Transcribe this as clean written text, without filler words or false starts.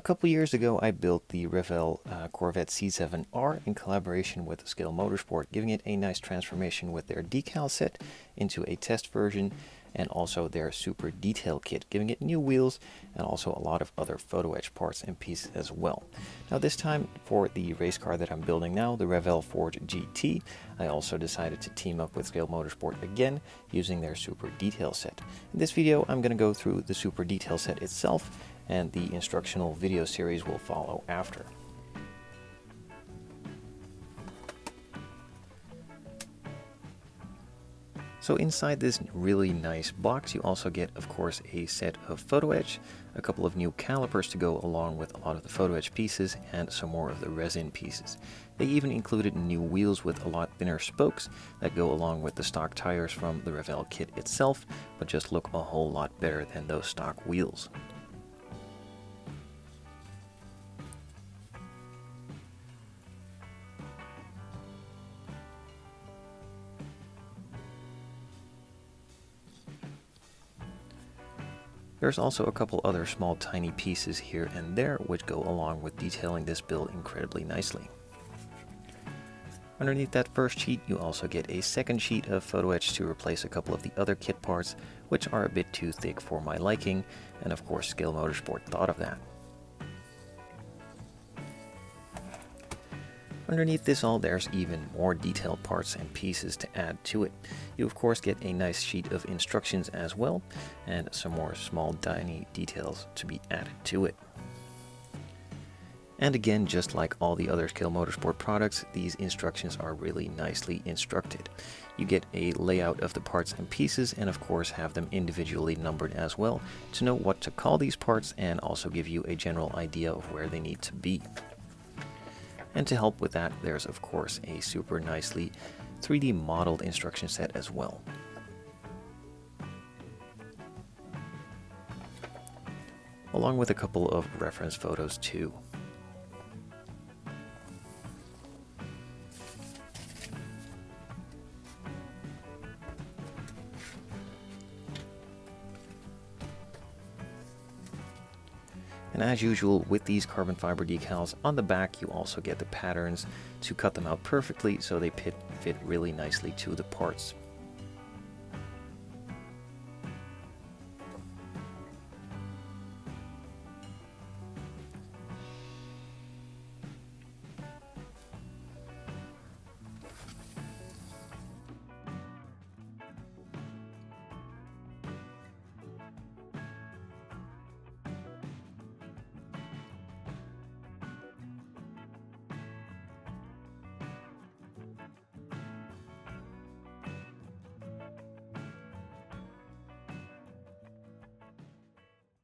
couple years ago, I built the Revell Corvette C7R in collaboration with Scale Motorsport, giving it a nice transformation with their decal set into a test version, and also their super detail kit, giving it new wheels and also a lot of other photo etch parts and pieces as well. Now this time, for the race car that I'm building now, the Revell Forge GT, I also decided to team up with Scale Motorsport again using their super detail set. In this video, I'm going to go through the super detail set itself, and the instructional video series will follow after. So inside this really nice box, you also get, of course, a set of photo etch, a couple of new calipers to go along with a lot of the photo etch pieces, and some more of the resin pieces. They even included new wheels with a lot thinner spokes that go along with the stock tires from the Revell kit itself, but just look a whole lot better than those stock wheels. There's also a couple other small tiny pieces here and there which go along with detailing this build incredibly nicely. Underneath that first sheet, you also get a second sheet of photo etch to replace a couple of the other kit parts which are a bit too thick for my liking, and of course Scale Motorsport thought of that. Underneath this all, there's even more detailed parts and pieces to add to it. You of course get a nice sheet of instructions as well, and some more small tiny details to be added to it. And again, just like all the other Scale Motorsport products, these instructions are really nicely instructed. You get a layout of the parts and pieces, and of course have them individually numbered as well to know what to call these parts, and also give you a general idea of where they need to be. And to help with that, there's of course a super nicely 3D modeled instruction set as well. Along with a couple of reference photos too. And as usual with these carbon fiber decals, on the back you also get the patterns to cut them out perfectly so they fit really nicely to the parts.